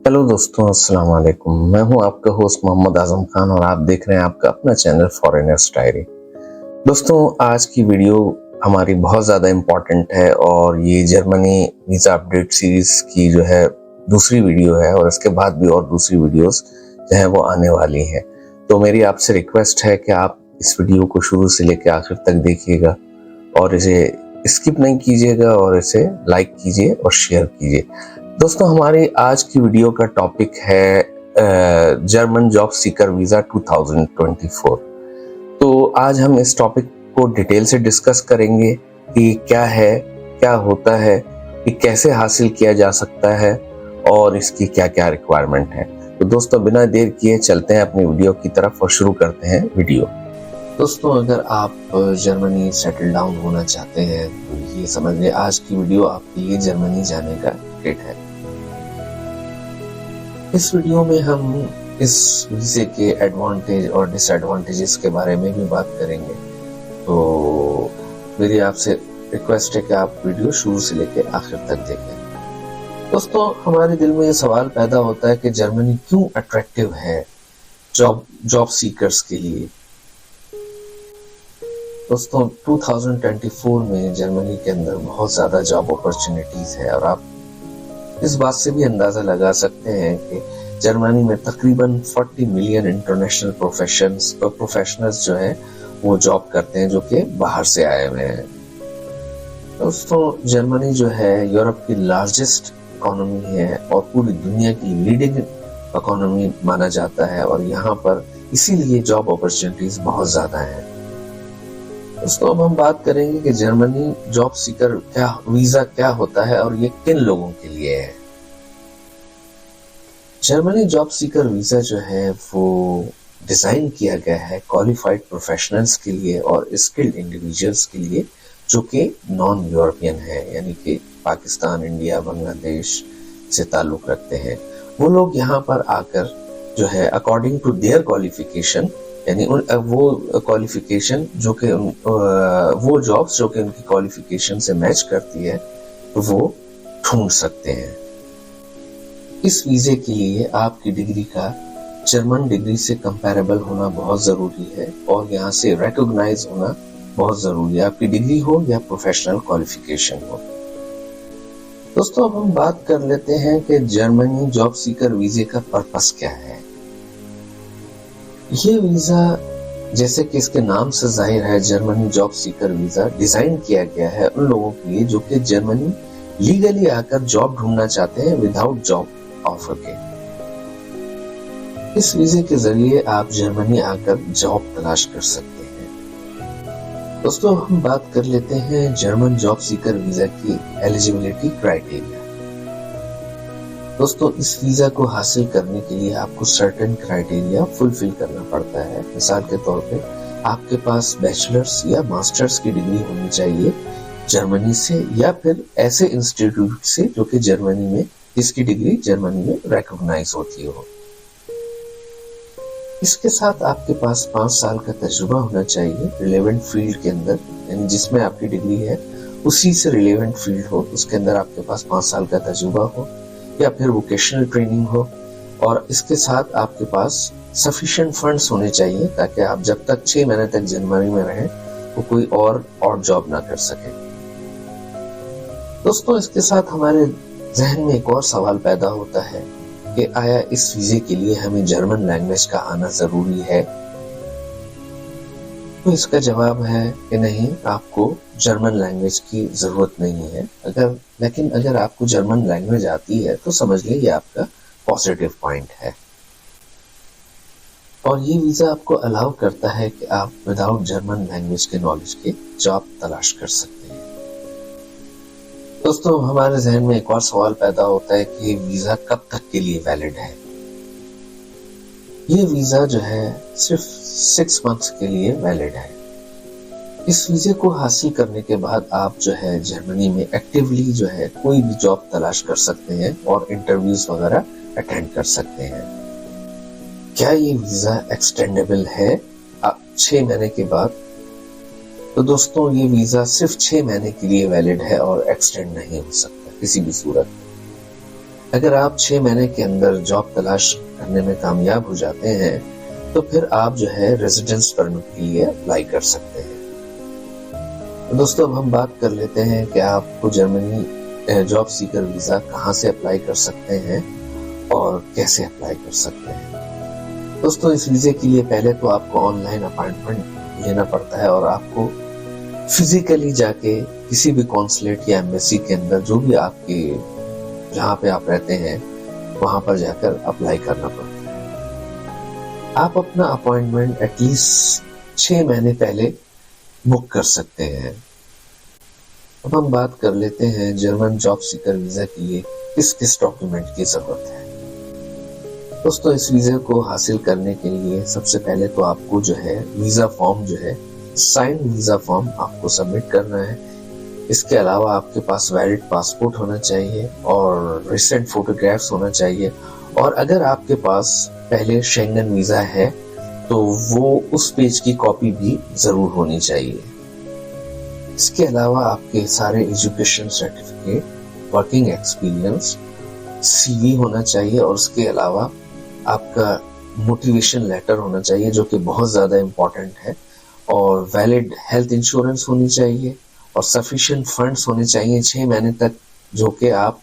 Hello दोस्तों, अस्सलाम वालेकुम। मैं हूं आपका होस्ट मोहम्मद आजम खान और आप देख रहे हैं आपका अपना चैनल फॉरेनर्स डायरी। दोस्तों, आज की वीडियो हमारी बहुत ज़्यादा इम्पॉर्टेंट है और ये जर्मनी वीज़ा अपडेट सीरीज़ की जो है दूसरी वीडियो है और इसके बाद भी और दूसरी वीडियोस जो है वो आने वाली हैं। तो मेरी आपसे रिक्वेस्ट है कि आप इस वीडियो को शुरू से लेकर आखिर तक देखिएगा और इसे स्किप नहीं कीजिएगा और इसे लाइक कीजिए और शेयर कीजिए। दोस्तों, हमारी आज की वीडियो का टॉपिक है जर्मन जॉब सीकर वीज़ा 2024। तो आज हम इस टॉपिक को डिटेल से डिस्कस करेंगे कि क्या है, क्या होता है, कि कैसे हासिल किया जा सकता है और इसकी क्या क्या रिक्वायरमेंट है। तो दोस्तों, बिना देर किए चलते हैं अपनी वीडियो की तरफ और शुरू करते हैं वीडियो। दोस्तों, अगर आप जर्मनी सेटल डाउन होना चाहते हैं तो ये समझ लें आज की वीडियो आपके लिए जर्मनी जाने का टिकट है। इस वीडियो में हम इस वीज़े के एडवांटेज और डिसएडवांटेजेस के बारे में भी बात करेंगे। तो मेरी आपसे रिक्वेस्ट है कि आप वीडियो शुरू से लेकर आखिर तक देखें। दोस्तों, हमारे दिल में ये सवाल पैदा होता है कि जर्मनी क्यों अट्रैक्टिव है जॉब सीकर्स के लिए। दोस्तों, 2024 में जर्मनी के अंदर बहुत ज़्यादा जॉब अपॉर्चुनिटीज़ है और आप इस बात से भी अंदाज़ा लगा सकते हैं कि जर्मनी में तकरीबन 40 मिलियन इंटरनेशनल प्रोफेशनल्स जो है वो जॉब करते हैं, जो कि बाहर से आए हुए हैं। दोस्तों, जर्मनी जो है यूरोप की लार्जेस्ट इकोनॉमी है और पूरी दुनिया की लीडिंग इकोनॉमी माना जाता है और यहाँ पर इसीलिए जॉब अपॉर्चुनिटीज बहुत ज़्यादा हैं। दोस्तों, अब हम बात करेंगे कि जर्मनी जॉब सीकर वीजा क्या होता है और ये किन लोगों के लिए है। जर्मनी जॉब सीकर वीजा जो है वो डिजाइन किया गया है क्वालिफाइड प्रोफेशनल्स के लिए और स्किल्ड इंडिविजुअल्स के लिए जो कि नॉन यूरोपियन है, यानी कि पाकिस्तान, इंडिया, बांग्लादेश से ताल्लुक रखते हैं। वो लोग यहाँ पर आकर जो है अकॉर्डिंग टू देयर क्वालिफिकेशन, यानी वो क्वालिफिकेशन जो कि वो जॉब्स जो कि उनकी क्वालिफिकेशन से मैच करती है तो वो ढूंढ सकते हैं। इस वीजे के लिए आपकी डिग्री का जर्मन डिग्री से कंपैरेबल होना बहुत जरूरी है और यहाँ से रिकॉग्नाइज होना बहुत जरूरी है, आपकी डिग्री हो या प्रोफेशनल क्वालिफिकेशन हो। दोस्तों, अब हम बात कर लेते हैं कि जर्मनी जॉब सीकर वीजे का पर्पस क्या है। ये वीजा, जैसे कि इसके नाम से जाहिर है, Germany job seeker visa design किया गया है उन लोगों के लिए जो कि जर्मनी लीगली आकर जॉब ढूंढना चाहते हैं विदाउट जॉब ऑफर के। इस वीजे के जरिए आप जर्मनी आकर जॉब तलाश कर सकते हैं। दोस्तों, हम बात कर लेते हैं जर्मन जॉब सीकर वीजा की एलिजिबिलिटी क्राइटेरिया। दोस्तों, इस वीजा को हासिल करने के लिए आपको सर्टेन क्राइटेरिया फुलफिल करना पड़ता है। मिसाल के तौर पे आपके पास बैचलर्स या मास्टर्स की डिग्री होनी चाहिए जर्मनी से या फिर ऐसे इंस्टीट्यूट से जो कि जर्मनी में, जिसकी डिग्री जर्मनी में रिकॉग्नाइज होती हो। इसके साथ आपके पास 5 साल का तजुर्बा होना चाहिए रिलेवेंट फील्ड के अंदर, यानी जिसमें आपकी डिग्री है उसी से रिलेवेंट फील्ड हो, उसके अंदर आपके पास 5 साल का तजुर्बा हो या फिर वोकेशनल ट्रेनिंग हो। और इसके साथ आपके पास सफिशिएंट फंड्स होने चाहिए ताकि आप जब तक 6 महीने तक जर्मनी में रहें तो कोई और जॉब ना कर सके। दोस्तों, इसके साथ हमारे जहन में एक और सवाल पैदा होता है कि आया इस वीजे के लिए हमें जर्मन लैंग्वेज का आना जरूरी है। तो इसका जवाब है कि नहीं, आपको जर्मन लैंग्वेज की जरूरत नहीं है। लेकिन अगर आपको जर्मन लैंग्वेज आती है तो समझ लीजिए आपका पॉजिटिव पॉइंट है और ये वीजा आपको अलाउ करता है कि आप विदाउट जर्मन लैंग्वेज के नॉलेज के जॉब तलाश कर सकते हैं। दोस्तों, हमारे जहन में एक और सवाल पैदा होता है कि वीजा कब तक के लिए वैलिड है। ये वीजा जो है सिर्फ 6 मंथ्स के लिए वैलिड है। इस वीजे को हासिल करने के बाद आप जो है जर्मनी में एक्टिवली जो है कोई भी जॉब तलाश कर सकते हैं और इंटरव्यूज वगैरह अटेंड कर सकते हैं। क्या ये वीजा एक्सटेंडेबल है 6 महीने के बाद? तो दोस्तों, ये वीजा सिर्फ 6 महीने के लिए वैलिड है और एक्सटेंड नहीं हो सकता किसी भी सूरत में। अगर आप 6 महीने के अंदर जॉब तलाश करने में कामयाब हो जाते हैं तो फिर आप जो है रेजिडेंस परमिट के लिए अप्लाई कर सकते हैं। तो दोस्तों अब हम बात कर लेते हैं कि आपको जर्मनी जॉब सीकर वीजा कहाँ से अप्लाई कर सकते हैं और कैसे अप्लाई कर सकते हैं। दोस्तों इस वीजे के लिए पहले तो आपको ऑनलाइन अपॉइंटमेंट लेना पड़ता है और आपको फिजिकली जाके किसी भी कॉन्सुलेट या एम्बेसी के अंदर जो भी आपके जहाँ पे आप रहते हैं वहां पर जाकर अप्लाई करना पड़ता है। आप अपना अपॉइंटमेंट एटलीस्ट 6 महीने पहले बुक कर सकते हैं। अब हम बात कर लेते हैं जर्मन जॉब सीकर वीजा के लिए किस किस डॉक्यूमेंट की जरूरत है। दोस्तों इस वीजा को हासिल करने के लिए सबसे पहले तो आपको जो है वीजा फॉर्म जो है साइंड वीजा फॉर्म आपको सबमिट करना है। इसके अलावा आपके पास वैलिड पासपोर्ट होना चाहिए और रिसेंट फोटोग्राफ्स होना चाहिए और अगर आपके पास पहले शेंगन वीजा है तो वो उस पेज की कॉपी भी जरूर होनी चाहिए। इसके अलावा आपके सारे education certificate, working experience, CV होना चाहिए और उसके अलावा आपका मोटिवेशन लेटर होना चाहिए जो कि बहुत ज्यादा इम्पोर्टेंट है और वैलिड हेल्थ इंश्योरेंस होनी चाहिए और सफिशिएंट फंड्स होने चाहिए 6 महीने तक जो कि आप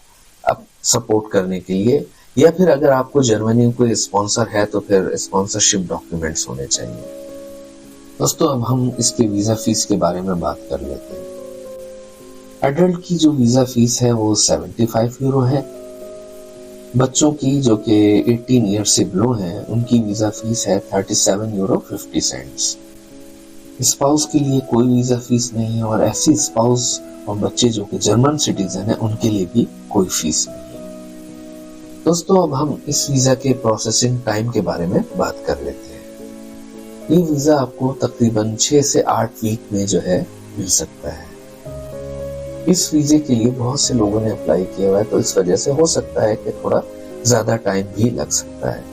सपोर्ट करने के लिए, या फिर अगर आपको जर्मनी कोई स्पॉन्सर है तो फिर स्पॉन्सरशिप डॉक्यूमेंट्स होने चाहिए। दोस्तों अब हम इसके वीजा फीस के बारे में बात कर लेते हैं। एडल्ट की जो वीजा फीस है वो 75 यूरो है। बच्चों की जो कि 18 ईयर से बिलो हैं उनकी वीजा फीस है 37 यूरो 50 सेंट्स। स्पाउस के लिए कोई वीजा फीस नहीं है और ऐसी स्पाउस और बच्चे जो कि जर्मन सिटीजन है उनके लिए भी कोई फीस नहीं है। दोस्तों अब हम इस वीजा के प्रोसेसिंग टाइम के बारे में बात कर लेते हैं। ये वीजा आपको तकरीबन 6 से 8 वीक में जो है मिल सकता है। इस वीजे के लिए बहुत से लोगों ने अप्लाई किया हुआ है तो इस वजह से हो सकता है कि थोड़ा ज्यादा टाइम भी लग सकता है।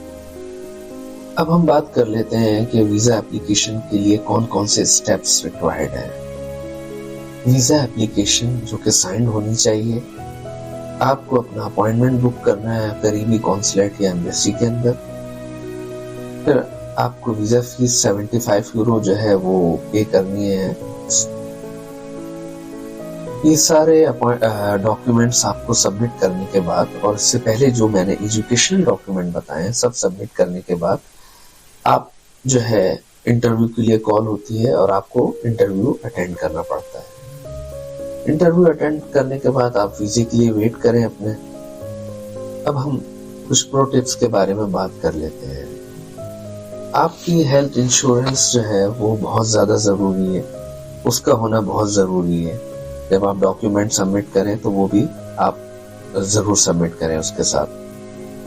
अब हम बात कर लेते हैं कि वीजा एप्लीकेशन के लिए कौन कौन से स्टेप्स रिक्वायर्ड हैं। वीजा एप्लीकेशन जो कि साइंड होनी चाहिए। आपको अपना अपॉइंटमेंट बुक करना है करीबी कॉन्सुलेट या एम्बेसी के अंदर। फिर आपको वीजा फीस 75 यूरो जो है वो पे करनी है। ये सारे डॉक्यूमेंट्स आपको सबमिट करने के बाद और इससे पहले जो मैंने एजुकेशनल डॉक्यूमेंट बताए सब सबमिट करने के बाद आप जो है इंटरव्यू के लिए कॉल होती है और आपको इंटरव्यू अटेंड करना पड़ता है। इंटरव्यू अटेंड करने के बाद आप वीजे के लिए वेट करें अपने। अब हम कुछ प्रो टिप्स के बारे में बात कर लेते हैं। आपकी हेल्थ इंश्योरेंस जो है वो बहुत ज्यादा जरूरी है, उसका होना बहुत जरूरी है। जब आप डॉक्यूमेंट सबमिट करें तो वो भी आप जरूर सबमिट करें उसके साथ।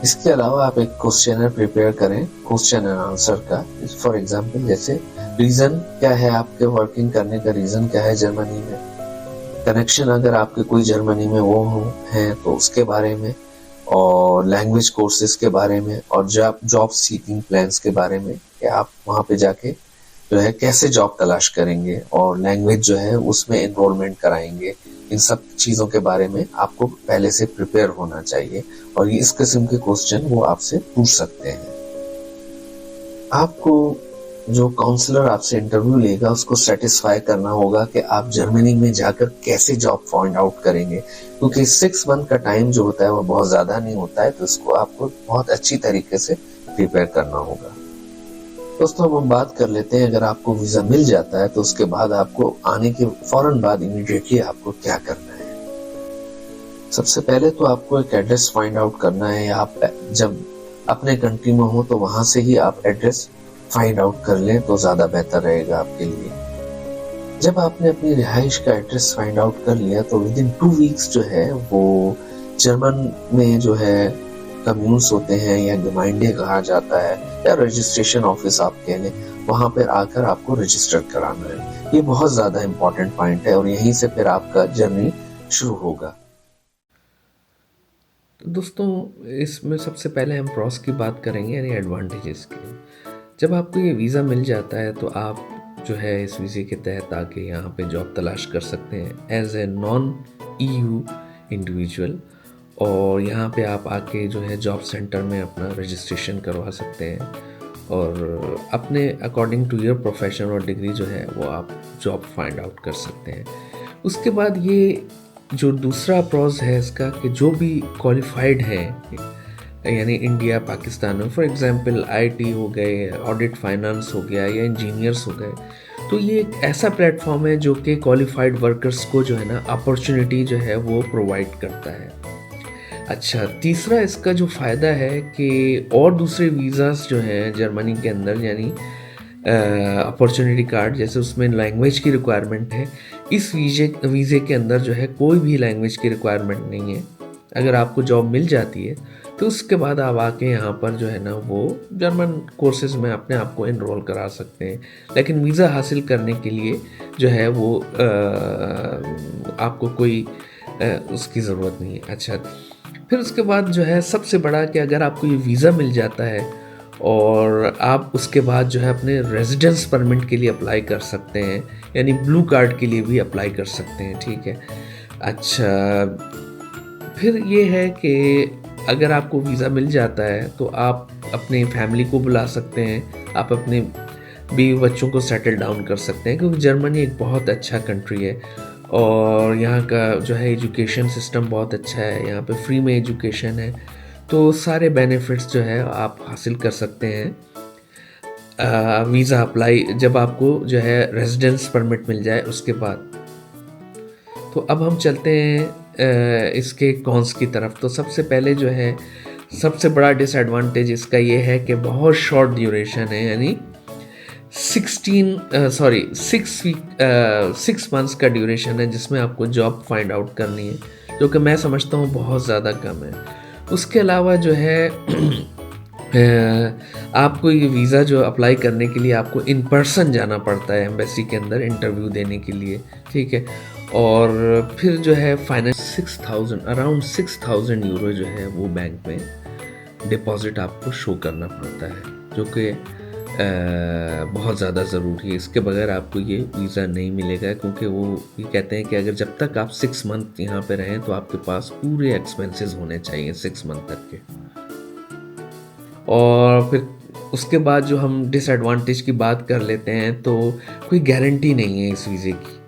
इसके अलावा आप एक क्वेश्चनर प्रिपेयर करें, क्वेश्चन एंड आंसर का। फॉर एग्जांपल जैसे रीजन क्या है, आपके वर्किंग करने का रीजन क्या है जर्मनी में, कनेक्शन अगर आपके कोई जर्मनी में वो है तो उसके बारे में, और लैंग्वेज कोर्सेज के बारे में, और जॉब सीकिंग प्लान्स के बारे में कि आप वहां पे जाके जो है कैसे जॉब तलाश करेंगे और लैंग्वेज जो है उसमें एनरोलमेंट कराएंगे। इन सब चीजों के बारे में आपको पहले से प्रिपेयर होना चाहिए और ये इस किस्म के क्वेश्चन वो आपसे पूछ सकते हैं। आपको जो काउंसलर आपसे इंटरव्यू लेगा उसको सेटिस्फाई करना होगा कि आप जर्मनी में जाकर कैसे जॉब फाइंड आउट करेंगे, क्योंकि 6 मंथ का टाइम जो होता है वो बहुत ज्यादा नहीं होता है, तो इसको आपको बहुत अच्छी तरीके से प्रिपेयर करना होगा। दोस्तों हम बात कर लेते हैं, अगर आपको वीजा मिल जाता है तो उसके बाद आपको आने के फौरन बाद इमीडिएटली आपको क्या करना है। सबसे पहले तो आपको एक एड्रेस फाइंड आउट करना है, या आप जब अपने कंट्री में हो तो वहां से ही आप एड्रेस फाइंड आउट कर लें तो ज्यादा बेहतर रहेगा आपके लिए। जब आपने अपनी रिहाइश का एड्रेस फाइंड आउट कर लिया तो विद इन 2 वीक्स जो है वो जर्मन में जो है कम्यून्स होते हैं या गेमाइंडे कहा जाता है या रजिस्ट्रेशन ऑफिस आप कह लें, वहां पर आकर आपको रजिस्टर कराना है। ये बहुत ज्यादा इंपॉर्टेंट पॉइंट है और यहीं से फिर आपका जर्नी शुरू होगा। तो दोस्तों इसमें सबसे पहले हम प्रॉस की बात करेंगे यानी एडवांटेजेस की। जब आपको ये वीज़ा मिल जाता है तो आप जो है इस वीज़े के तहत आके यहाँ पे जॉब तलाश कर सकते हैं as a non EU individual, और यहाँ पे आप आके जो है जॉब सेंटर में अपना रजिस्ट्रेशन करवा सकते हैं और अपने अकॉर्डिंग टू योर प्रोफेशन और डिग्री जो है वो आप जॉब फाइंड आउट कर सकते हैं। उसके बाद ये जो दूसरा प्रोस है इसका कि जो भी क्वालिफाइड है यानी इंडिया पाकिस्तान में, फॉर एग्जांपल आईटी हो गए, ऑडिट फाइनेंस हो गया या इंजीनियर्स हो गए, तो ये एक ऐसा प्लेटफॉर्म है जो कि क्वालिफाइड वर्कर्स को जो है ना अपॉर्चुनिटी जो है वो प्रोवाइड करता है। अच्छा, तीसरा इसका जो फ़ायदा है कि और दूसरे वीज़ास जो हैं जर्मनी के अंदर यानी अपॉर्चुनिटी कार्ड, जैसे उसमें लैंग्वेज की रिक्वायरमेंट है, इस वीज़े के अंदर जो है कोई भी लैंग्वेज की रिक्वायरमेंट नहीं है। अगर आपको जॉब मिल जाती है तो उसके बाद आप आके यहाँ पर जो है ना वो जर्मन कोर्सेज़ में अपने आप को एनरोल करा सकते हैं, लेकिन वीज़ा हासिल करने के लिए जो है वो आपको कोई उसकी ज़रूरत नहीं है। अच्छा, फिर उसके बाद जो है सबसे बड़ा कि अगर आपको ये वीज़ा मिल जाता है और आप उसके बाद जो है अपने रेजिडेंस परमिट के लिए अप्लाई कर सकते हैं, यानी ब्लू कार्ड के लिए भी अप्लाई कर सकते हैं, ठीक है। अच्छा, फिर ये है कि अगर आपको वीज़ा मिल जाता है तो आप अपने फैमिली को बुला सकते हैं, आप अपने बीवी बच्चों को सेटल डाउन कर सकते हैं, क्योंकि जर्मनी एक बहुत अच्छा कंट्री है और यहाँ का जो है एजुकेशन सिस्टम बहुत अच्छा है, यहाँ पे फ्री में एजुकेशन है, तो सारे बेनिफिट्स जो है आप हासिल कर सकते हैं वीज़ा अप्लाई जब आपको जो है रेजिडेंस परमिट मिल जाए उसके बाद। तो अब हम चलते हैं इसके कॉन्स की तरफ। तो सबसे पहले जो है सबसे बड़ा डिसएडवांटेज इसका ये है कि बहुत शॉर्ट ड्यूरेशन है, यानी 6 मंथ्स का ड्यूरेशन है जिसमें आपको जॉब फाइंड आउट करनी है, जो कि मैं समझता हूँ बहुत ज़्यादा कम है। उसके अलावा जो है आपको ये वीज़ा जो अप्लाई करने के लिए आपको इन पर्सन जाना पड़ता है एम्बेसी के अंदर इंटरव्यू देने के लिए, ठीक है। और फिर जो है फाइनेंस अराउंड 6,000 यूरो जो है वो बैंक में डिपॉजिट आपको शो करना पड़ता है, जो कि बहुत ज़्यादा ज़रूरी है। इसके बगैर आपको ये वीज़ा नहीं मिलेगा, क्योंकि वो ये कहते हैं कि अगर जब तक आप 6 मंथ यहाँ पे रहें तो आपके पास पूरे एक्सपेंसेस होने चाहिए 6 मंथ तक के। और फिर उसके बाद जो हम डिसएडवांटेज की बात कर लेते हैं, तो कोई गारंटी नहीं है इस वीज़े की,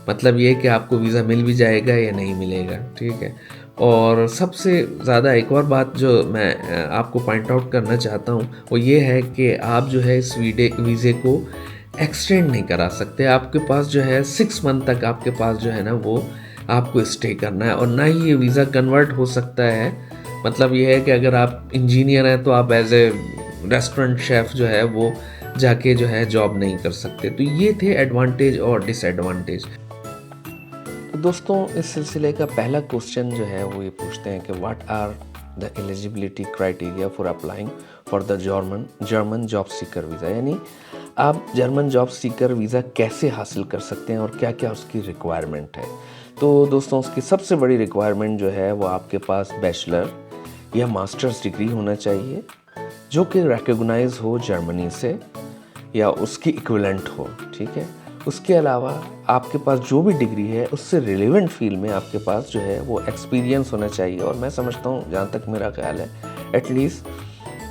मतलब ये कि आपको वीज़ा मिल भी जाएगा या नहीं मिलेगा, ठीक है। और सबसे ज़्यादा एक और बात जो मैं आपको पॉइंट आउट करना चाहता हूँ वो ये है कि आप जो है इस वीज़े को एक्सटेंड नहीं करा सकते। आपके पास जो है 6 मंथ तक आपके पास जो है ना वो आपको स्टे करना है, और ना ही ये वीज़ा कन्वर्ट हो सकता है। मतलब ये है कि अगर आप इंजीनियर हैं तो आप एज ए रेस्टोरेंट शेफ़ जो है वो जाके जो है जॉब नहीं कर सकते। तो ये थे एडवांटेज और डिसएडवांटेज। तो दोस्तों, इस सिलसिले का पहला क्वेश्चन जो है वो ये पूछते हैं कि what are the eligibility criteria for applying for the German job seeker visa, यानी आप जर्मन जॉब सीकर वीज़ा कैसे हासिल कर सकते हैं और क्या क्या उसकी रिक्वायरमेंट है। तो दोस्तों, उसकी सबसे बड़ी रिक्वायरमेंट जो है वो आपके पास बैचलर या मास्टर्स डिग्री होना चाहिए, जो कि रिकॉग्नाइज हो जर्मनी से या उसकी इक्विवेलेंट हो, ठीक है। उसके अलावा आपके पास जो भी डिग्री है उससे रिलेवेंट फील्ड में आपके पास जो है वो एक्सपीरियंस होना चाहिए, और मैं समझता हूँ, जहाँ तक मेरा ख्याल है, एटलीस्ट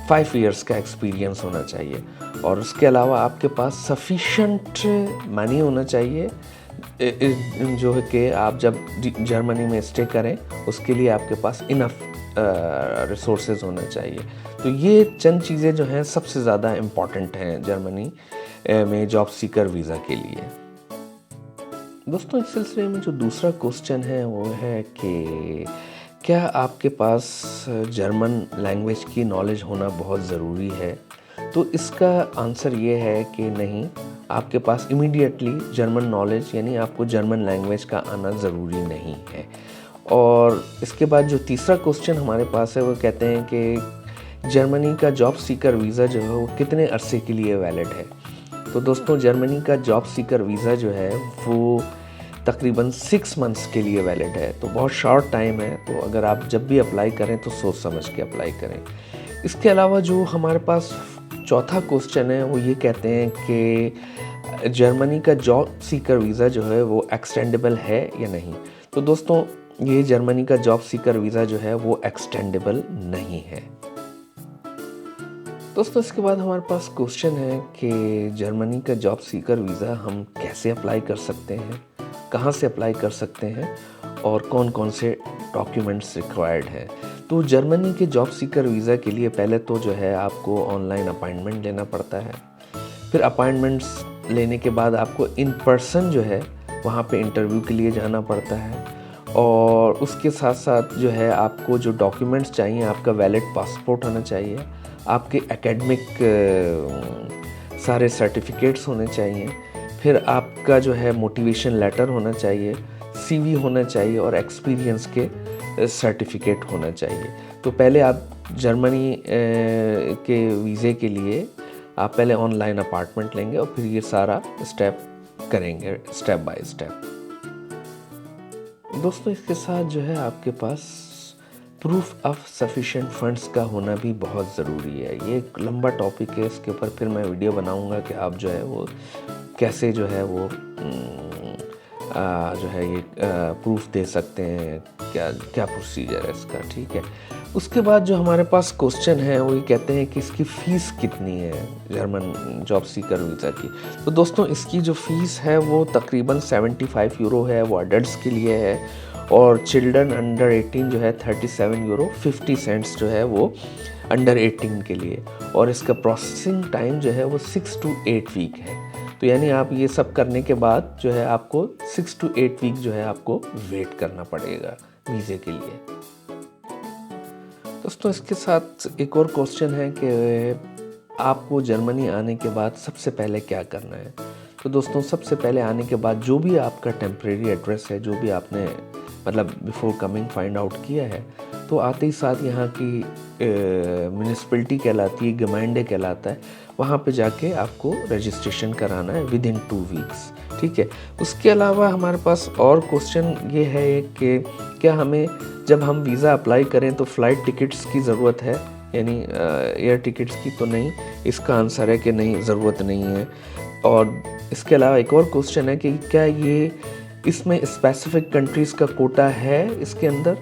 5 इयर्स का एक्सपीरियंस होना चाहिए। और उसके अलावा आपके पास सफिशेंट मनी होना चाहिए, जो है कि आप जब जर्मनी में स्टे करें उसके लिए आपके पास इनफ रिसोर्सेज होना चाहिए। तो ये चंद चीज़ें जो हैं सबसे ज़्यादा इम्पॉर्टेंट हैं जर्मनी में जॉब सीकर वीज़ा के लिए। दोस्तों, इस सिलसिले में जो दूसरा क्वेश्चन है वो है कि क्या आपके पास जर्मन लैंग्वेज की नॉलेज होना बहुत ज़रूरी है। तो इसका आंसर ये है कि नहीं, आपके पास इमीडिएटली जर्मन नॉलेज यानी आपको जर्मन लैंग्वेज का आना ज़रूरी नहीं है। और इसके बाद जो तीसरा क्वेश्चन हमारे पास है वो कहते हैं कि जर्मनी का जॉब सीकर वीज़ा जो है वो कितने अरसे के लिए वैलिड है। तो दोस्तों, जर्मनी का जॉब सीकर वीज़ा जो है वो तकरीबन 6 मंथ्स के लिए वैलिड है, तो बहुत शॉर्ट टाइम है। तो अगर आप जब भी अप्लाई करें तो सोच समझ के अप्लाई करें। इसके अलावा जो हमारे पास चौथा क्वेश्चन है वो ये कहते हैं कि जर्मनी का जॉब सीकर वीज़ा जो है वो एक्सटेंडेबल है या नहीं। तो दोस्तों, ये जर्मनी का जॉब सीकर वीज़ा जो है वो एक्सटेंडेबल नहीं है। दोस्तों इसके बाद हमारे पास क्वेश्चन है कि जर्मनी का जॉब सीकर वीज़ा हम कैसे अप्लाई कर सकते हैं, कहाँ से अप्लाई कर सकते हैं और कौन कौन से डॉक्यूमेंट्स रिक्वायर्ड हैं। तो जर्मनी के जॉब सीकर वीज़ा के लिए पहले तो जो है आपको ऑनलाइन अपॉइंटमेंट लेना पड़ता है। फिर अपॉइंटमेंट्स लेने के बाद आपको इन पर्सन जो है वहाँ पे इंटरव्यू के लिए जाना पड़ता है। और उसके साथ साथ जो है आपको जो डॉक्यूमेंट्स चाहिए, आपका वैलिड पासपोर्ट होना चाहिए, आपके एकेडमिक सारे सर्टिफिकेट्स होने चाहिए, फिर आपका जो है मोटिवेशन लेटर होना चाहिए, सीवी होना चाहिए और एक्सपीरियंस के सर्टिफिकेट होना चाहिए। तो पहले आप जर्मनी के वीज़े के लिए आप पहले ऑनलाइन अपार्टमेंट लेंगे और फिर ये सारा स्टेप करेंगे स्टेप बाय स्टेप। दोस्तों इसके साथ जो है आपके पास प्रूफ ऑफ सफिशिएंट फंड्स का होना भी बहुत ज़रूरी है। ये एक लंबा टॉपिक है, इसके ऊपर फिर मैं वीडियो बनाऊंगा कि आप जो है वो कैसे जो है वो जो है ये प्रूफ दे सकते हैं, क्या क्या प्रोसीजर है इसका, ठीक है। उसके बाद जो हमारे पास क्वेश्चन है वो ये कहते हैं कि इसकी फ़ीस कितनी है जर्मन जॉब सीकर वीज़ा की। तो दोस्तों इसकी जो फ़ीस है वो तकरीबन 75 यूरो है, वो अडल्ट्स के लिए है, और चिल्ड्रन अंडर 18 जो है 37 यूरो 50 सेंट्स जो है वो अंडर 18 के लिए, और इसका प्रोसेसिंग टाइम जो है वो 6 to 8 वीक है। तो यानी आप ये सब करने के बाद जो है आपको 6 to 8 वीक जो है आपको वेट करना पड़ेगा वीज़े के लिए। दोस्तों इसके साथ एक और क्वेश्चन है कि आपको जर्मनी आने के बाद सबसे पहले क्या करना है। तो दोस्तों सबसे पहले आने के बाद जो भी आपका टेम्परेरी एड्रेस है, जो भी आपने मतलब बिफोर कमिंग फाइंड आउट किया है, तो आते ही साथ यहाँ की म्यूनिसिपैलिटी कहलाती है, गमाइंडे कहलाता है, वहाँ पे जाके आपको रजिस्ट्रेशन कराना है विदिन 2 वीक्स, ठीक है। उसके अलावा हमारे पास और क्वेश्चन ये है कि क्या हमें जब हम वीज़ा अप्लाई करें तो फ़्लाइट टिकट्स की ज़रूरत है, यानी एयर टिकट्स की तो नहीं। इसका आंसर है कि नहीं, ज़रूरत नहीं है। और इसके अलावा एक और क्वेश्चन है कि क्या ये इसमें स्पेसिफिक कंट्रीज़ का कोटा है इसके अंदर।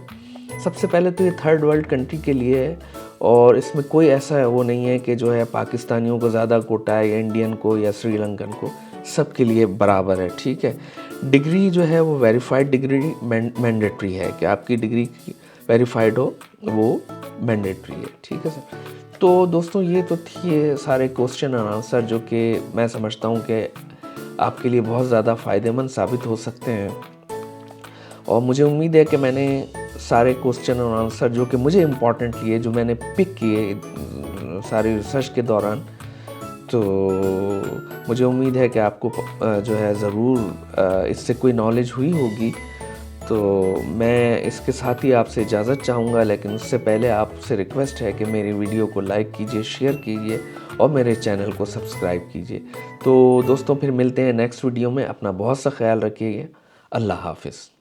सबसे पहले तो ये थर्ड वर्ल्ड कंट्री के लिए है, और इसमें कोई ऐसा वो नहीं है कि जो है पाकिस्तानियों को ज़्यादा कोटा है या इंडियन को या श्रीलंकन को, सबके लिए बराबर है, ठीक है। डिग्री जो है वो वेरीफाइड डिग्री मैंडेटरी है, कि आपकी डिग्री वेरीफाइड हो वो मैंडेटरी है, ठीक है सर। तो दोस्तों ये तो थी सारे क्वेश्चन और आंसर जो कि मैं समझता हूँ कि आपके लिए बहुत ज़्यादा फ़ायदेमंद साबित हो सकते हैं, और मुझे उम्मीद है कि मैंने सारे क्वेश्चन और आंसर जो कि मुझे इम्पॉर्टेंट लिए, जो मैंने पिक किए सारी रिसर्च के दौरान, तो मुझे उम्मीद है कि आपको जो है ज़रूर इससे कोई नॉलेज हुई होगी। तो मैं इसके साथ ही आपसे इजाज़त चाहूँगा, लेकिन उससे पहले आपसे रिक्वेस्ट है कि मेरी वीडियो को लाइक कीजिए, शेयर कीजिए और मेरे चैनल को सब्सक्राइब कीजिए। तो दोस्तों फिर मिलते हैं नेक्स्ट वीडियो में। अपना बहुत सा ख्याल रखिए। अल्लाह हाफ़िज़।